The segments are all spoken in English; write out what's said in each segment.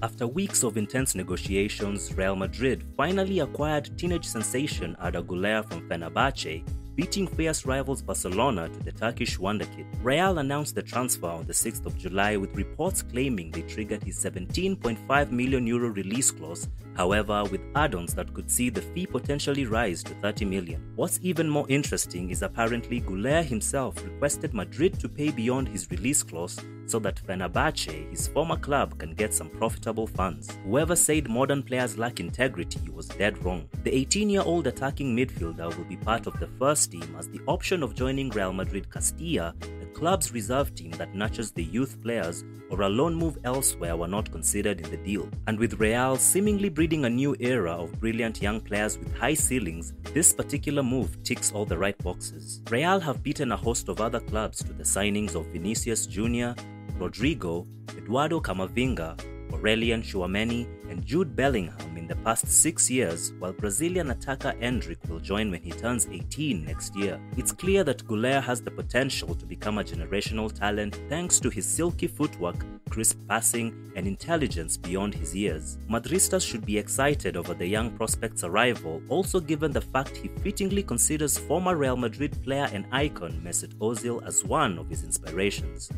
After weeks of intense negotiations, Real Madrid finally acquired teenage sensation Arda Guler from Fenerbahce, beating fierce rivals Barcelona to the Turkish wonderkid. Real announced the transfer on the 6th of July with reports claiming they triggered his €17.5 million release clause, however with add-ons that could see the fee potentially rise to $30 million. What's even more interesting is apparently Guler himself requested Madrid to pay beyond his release clause so that Fenerbahce, his former club, can get some profitable funds. Whoever said modern players lack integrity was dead wrong. The 18-year-old attacking midfielder will be part of the first team as the option of joining Real Madrid Castilla, the club's reserve team that nurtures the youth players, or a loan move elsewhere were not considered in the deal. And with Real seemingly breeding a new era of brilliant young players with high ceilings, this particular move ticks all the right boxes. Real have beaten a host of other clubs to the signings of Vinicius Jr., Rodrigo, Eduardo Camavinga, Aurelien Tchouameni, and Jude Bellingham in the past 6 years, while Brazilian attacker Endrick will join when he turns 18 next year. It's clear that Guler has the potential to become a generational talent thanks to his silky footwork, crisp passing, and intelligence beyond his years. Madristas should be excited over the young prospect's arrival, also given the fact he fittingly considers former Real Madrid player and icon Mesut Ozil as one of his inspirations.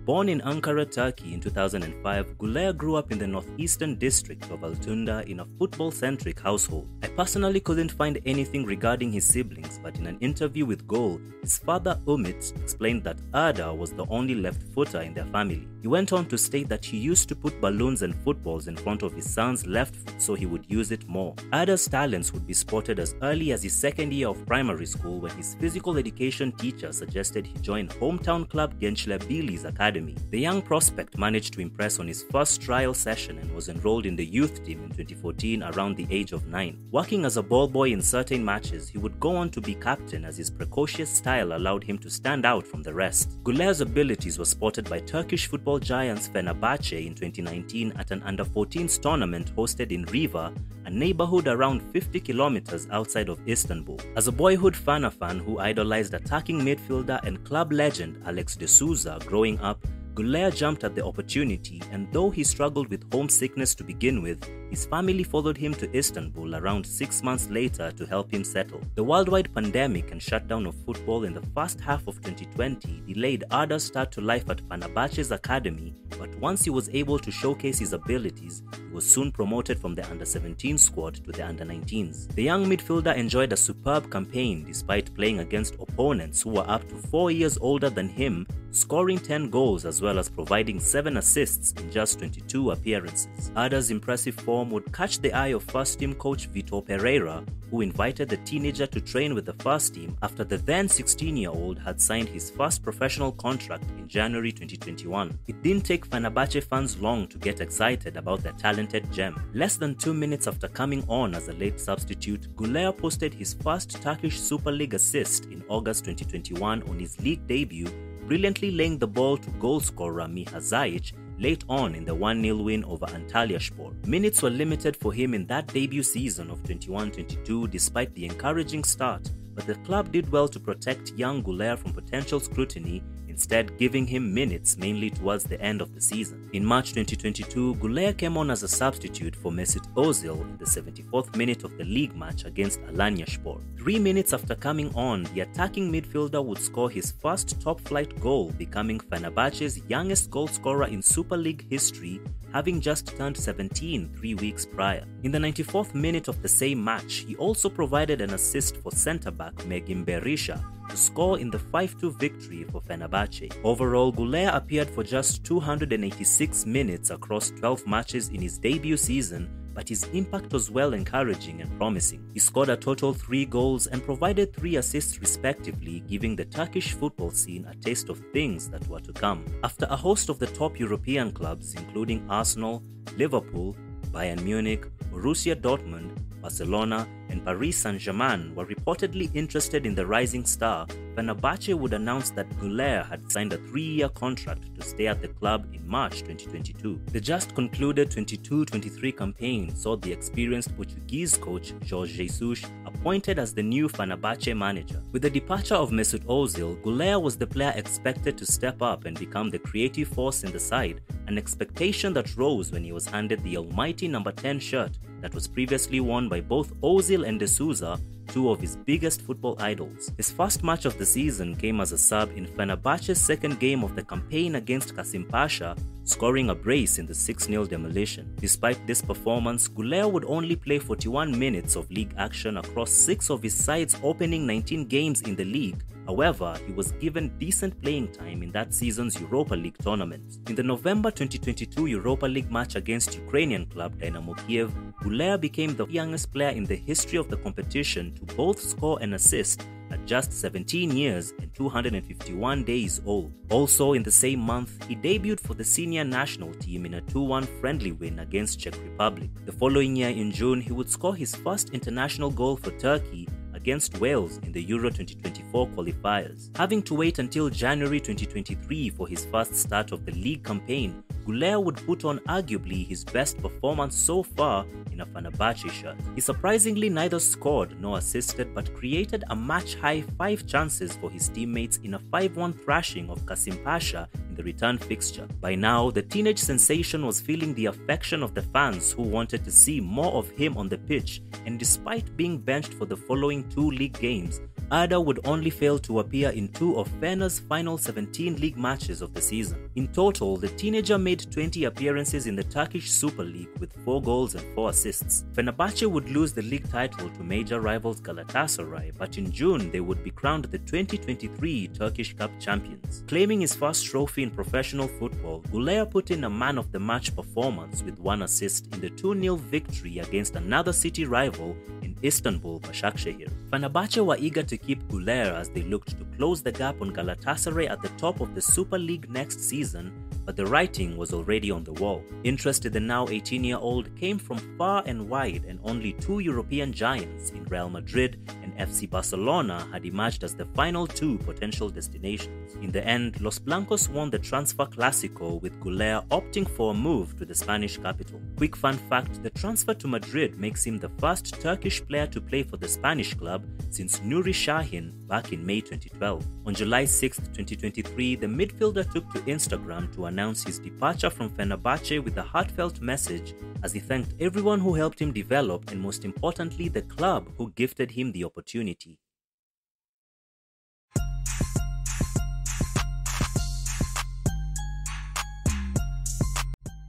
Born in Ankara, Turkey in 2005, Guler grew up in the northeastern district of Altunda in a football-centric household. I personally couldn't find anything regarding his siblings, but in an interview with Goal, his father Umit explained that Arda was the only left-footer in their family. He went on to state that he used to put balloons and footballs in front of his son's left foot so he would use it more. Arda's talents would be spotted as early as his second year of primary school when his physical education teacher suggested he join hometown club Gençler Birliği's academy. The young prospect managed to impress on his first trial session and was enrolled in the youth team in 2014 around the age of 9. Working as a ball boy in certain matches, he would go on to be captain as his precocious style allowed him to stand out from the rest. Guler's abilities were spotted by Turkish football giants Fenerbahce in 2019 at an under-14s tournament hosted in Riva, a neighborhood around 50 kilometers outside of Istanbul. As a boyhood fan who idolized attacking midfielder and club legend Alex de Souza growing up, Guler jumped at the opportunity, and though he struggled with homesickness to begin with, his family followed him to Istanbul around 6 months later to help him settle. The worldwide pandemic and shutdown of football in the first half of 2020 delayed Arda's start to life at Fenerbahce's academy, but once he was able to showcase his abilities, he was soon promoted from the under-17 squad to the under-19s. The young midfielder enjoyed a superb campaign despite playing against opponents who were up to 4 years older than him, scoring 10 goals as well as providing 7 assists in just 22 appearances. Arda's impressive form would catch the eye of first-team coach Vitor Pereira, who invited the teenager to train with the first team after the then 16-year-old had signed his first professional contract in January 2021. It didn't take Fenerbahce fans long to get excited about their talented gem. Less than 2 minutes after coming on as a late substitute, Guler posted his first Turkish Super League assist in August 2021 on his league debut, brilliantly laying the ball to goalscorer Miha Zajc late on in the 1-0 win over Antalyaspor. Minutes were limited for him in that debut season of 21-22 despite the encouraging start, but the club did well to protect young Guler from potential scrutiny, instead giving him minutes mainly towards the end of the season. In March 2022, Guler came on as a substitute for Mesut Ozil in the 74th minute of the league match against Alanyaspor. 3 minutes after coming on, the attacking midfielder would score his first top-flight goal, becoming Fenerbahce's youngest goalscorer in Super League history, having just turned 17 3 weeks prior. In the 94th minute of the same match, he also provided an assist for centre-back Megim Berisha to score in the 5-2 victory for Fenerbahce. Overall, Guler appeared for just 286 minutes across 12 matches in his debut season, but his impact was well encouraging and promising. He scored a total 3 goals and provided 3 assists respectively, giving the Turkish football scene a taste of things that were to come. After a host of the top European clubs including Arsenal, Liverpool, Bayern Munich, Borussia Dortmund, Barcelona, and Paris Saint-Germain were reportedly interested in the rising star, Fenerbahce would announce that Guler had signed a 3-year contract to stay at the club in March 2022. The just concluded 22-23 campaign saw the experienced Portuguese coach Jorge Jesus appointed as the new Fenerbahce manager. With the departure of Mesut Ozil, Guler was the player expected to step up and become the creative force in the side, an expectation that rose when he was handed the almighty number 10 shirt that was previously worn by both Ozil and De Souza, two of his biggest football idols. His first match of the season came as a sub in Fenerbahce's second game of the campaign against Kasımpaşa, scoring a brace in the 6-0 demolition. Despite this performance, Guler would only play 41 minutes of league action across 6 of his side's opening 19 games in the league. However, he was given decent playing time in that season's Europa League tournament. In the November 2022 Europa League match against Ukrainian club Dynamo Kiev, Guler became the youngest player in the history of the competition to both score and assist at just 17 years and 251 days old. Also in the same month, he debuted for the senior national team in a 2-1 friendly win against Czech Republic. The following year in June, he would score his first international goal for Turkey against Wales in the Euro 2024 qualifiers. Having to wait until January 2023 for his first start of the league campaign, Guler would put on arguably his best performance so far in a Fenerbahce shirt. He surprisingly neither scored nor assisted but created a match-high 5 chances for his teammates in a 5-1 thrashing of Kasımpaşa in the return fixture. By now, the teenage sensation was feeling the affection of the fans who wanted to see more of him on the pitch, and despite being benched for the following 2 league games, Arda would only fail to appear in 2 of Fener's final 17 league matches of the season. In total, the teenager made 20 appearances in the Turkish Super League with 4 goals and 4 assists. Fenerbahce would lose the league title to major rivals Galatasaray, but in June they would be crowned the 2023 Turkish Cup champions. Claiming his first trophy in professional football, Guler put in a man-of-the-match performance with 1 assist in the 2-0 victory against another city rival in Istanbul, Başakşehir. Fenerbahce were eager to keep Guler as they looked to close the gap on Galatasaray at the top of the Super League next season, but the writing was already on the wall. Interest in the now 18-year-old came from far and wide, and only 2 European giants in Real Madrid and FC Barcelona had emerged as the final 2 potential destinations. In the end, Los Blancos won the Transfer Clásico, with Guler opting for a move to the Spanish capital. Quick fun fact, the transfer to Madrid makes him the first Turkish player to play for the Spanish club since Nuri Sahin back in May 2012. On July 6, 2023, the midfielder took to Instagram to announce his departure from Fenerbahce with a heartfelt message as he thanked everyone who helped him develop and, most importantly, the club who gifted him the opportunity.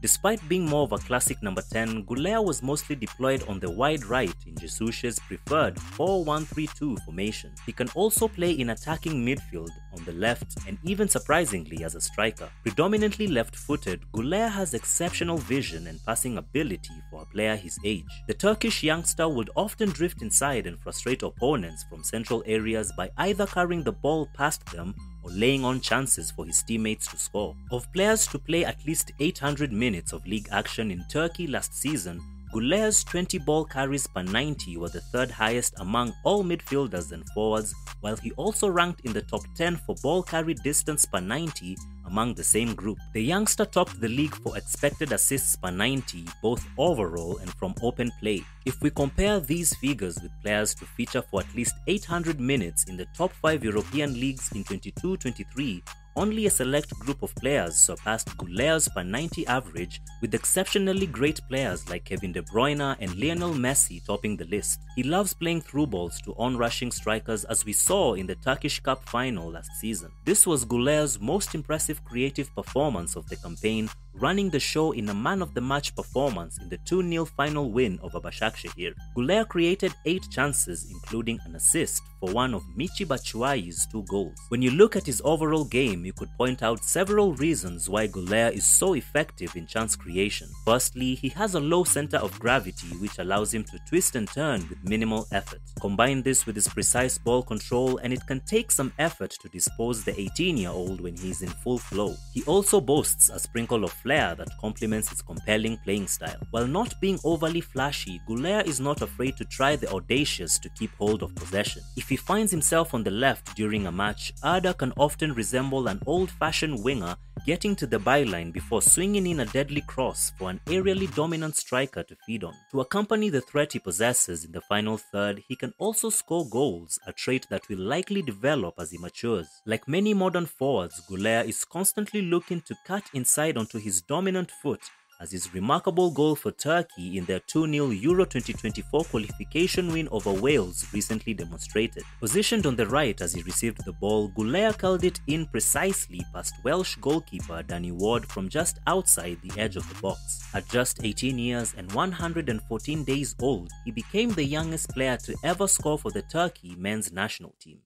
Despite being more of a classic number 10, Guler was mostly deployed on the wide right in Jesus's preferred 4-1-3-2 formation. He can also play in attacking midfield, on the left, and even surprisingly as a striker. Predominantly left-footed, Guler has exceptional vision and passing ability for a player his age. The Turkish youngster would often drift inside and frustrate opponents from central areas by either carrying the ball past them or laying on chances for his teammates to score. Of players to play at least 800 minutes of league action in Turkey last season, Guler's 20 ball carries per 90 were the 3rd highest among all midfielders and forwards, while he also ranked in the top 10 for ball carry distance per 90 among the same group. The youngster topped the league for expected assists per 90, both overall and from open play. If we compare these figures with players to feature for at least 800 minutes in the top 5 European leagues in 22-23, only a select group of players surpassed Guler's per 90 average, with exceptionally great players like Kevin De Bruyne and Lionel Messi topping the list. He loves playing through balls to on-rushing strikers, as we saw in the Turkish Cup final last season. This was Guler's most impressive creative performance of the campaign, running the show in a man-of-the-match performance in the 2-0 final win over Başakşehir. Guler created 8 chances, including an assist for one of Michy Batshuayi's 2 goals. When you look at his overall game, you could point out several reasons why Guler is so effective in chance creation. Firstly, he has a low center of gravity, which allows him to twist and turn with minimal effort. Combine this with his precise ball control, and it can take some effort to dispose the 18-year-old when he is in full flow. He also boasts a sprinkle of flair that complements his compelling playing style. While not being overly flashy, Guler is not afraid to try the audacious to keep hold of possession. If he finds himself on the left during a match, Arda can often resemble an old-fashioned winger, getting to the byline before swinging in a deadly cross for an aerially dominant striker to feed on. To accompany the threat he possesses in the final third, he can also score goals, a trait that will likely develop as he matures. Like many modern forwards, Guler is constantly looking to cut inside onto his dominant foot, as his remarkable goal for Turkey in their 2-0 Euro 2024 qualification win over Wales recently demonstrated. Positioned on the right as he received the ball, Guler curled it in precisely past Welsh goalkeeper Danny Ward from just outside the edge of the box. At just 18 years and 114 days old, he became the youngest player to ever score for the Turkey men's national team.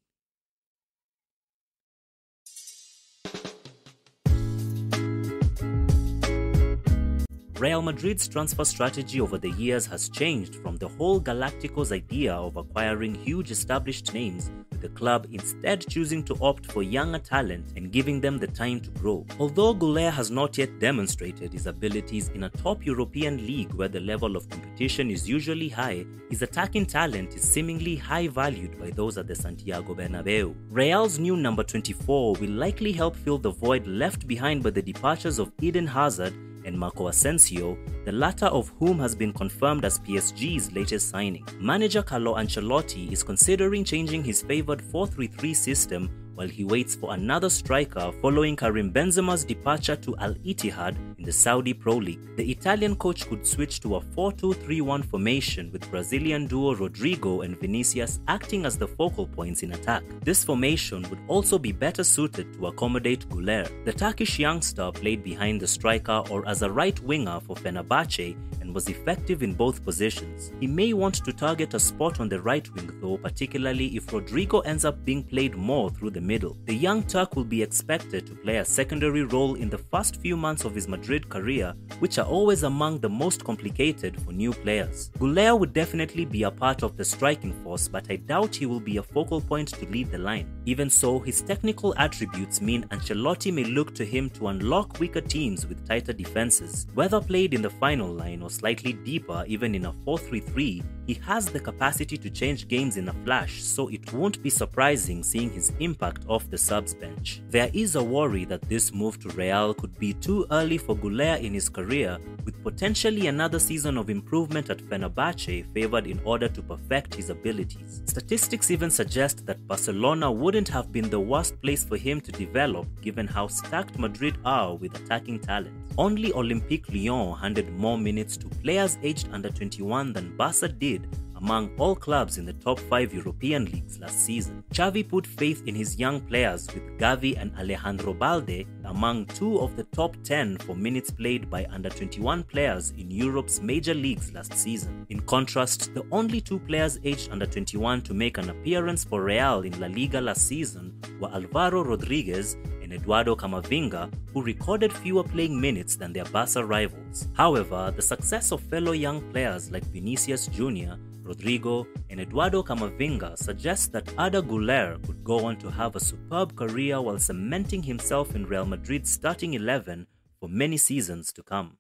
Real Madrid's transfer strategy over the years has changed from the whole Galacticos idea of acquiring huge established names, with the club instead choosing to opt for younger talent and giving them the time to grow. Although Guler has not yet demonstrated his abilities in a top European league where the level of competition is usually high, his attacking talent is seemingly high valued by those at the Santiago Bernabeu. Real's new number 24 will likely help fill the void left behind by the departures of Eden Hazard and Marco Asensio, the latter of whom has been confirmed as PSG's latest signing. Manager Carlo Ancelotti is considering changing his favoured 4-3-3 system while he waits for another striker following Karim Benzema's departure to Al Ittihad in the Saudi Pro League. The Italian coach could switch to a 4-2-3-1 formation with Brazilian duo Rodrigo and Vinicius acting as the focal points in attack. This formation would also be better suited to accommodate Guler. The Turkish youngster played behind the striker or as a right winger for Fenerbahce and was effective in both positions. He may want to target a spot on the right wing though, particularly if Rodrigo ends up being played more through the middle. The young Turk will be expected to play a secondary role in the first few months of his Madrid career, which are always among the most complicated for new players. Guler would definitely be a part of the striking force, but I doubt he will be a focal point to lead the line. Even so, his technical attributes mean Ancelotti may look to him to unlock weaker teams with tighter defenses. Whether played in the final line or slightly deeper, even in a 4-3-3, he has the capacity to change games in a flash, so it won't be surprising seeing his impact off the subs bench. There is a worry that this move to Real could be too early for Guler in his career, with potentially another season of improvement at Fenerbahce favoured in order to perfect his abilities. Statistics even suggest that Barcelona wouldn't have been the worst place for him to develop given how stacked Madrid are with attacking talent. Only Olympique Lyon handed more minutes to players aged under 21 than Barca did among all clubs in the top 5 European leagues last season. Xavi put faith in his young players with Gavi and Alejandro Balde among 2 of the top 10 for minutes played by under 21 players in Europe's major leagues last season. In contrast, the only 2 players aged under 21 to make an appearance for Real in La Liga last season were Alvaro Rodriguez and Eduardo Camavinga, who recorded fewer playing minutes than their Barca rivals. However, the success of fellow young players like Vinicius Jr., Rodrigo, and Eduardo Camavinga suggests that Arda Guler could go on to have a superb career while cementing himself in Real Madrid's starting 11 for many seasons to come.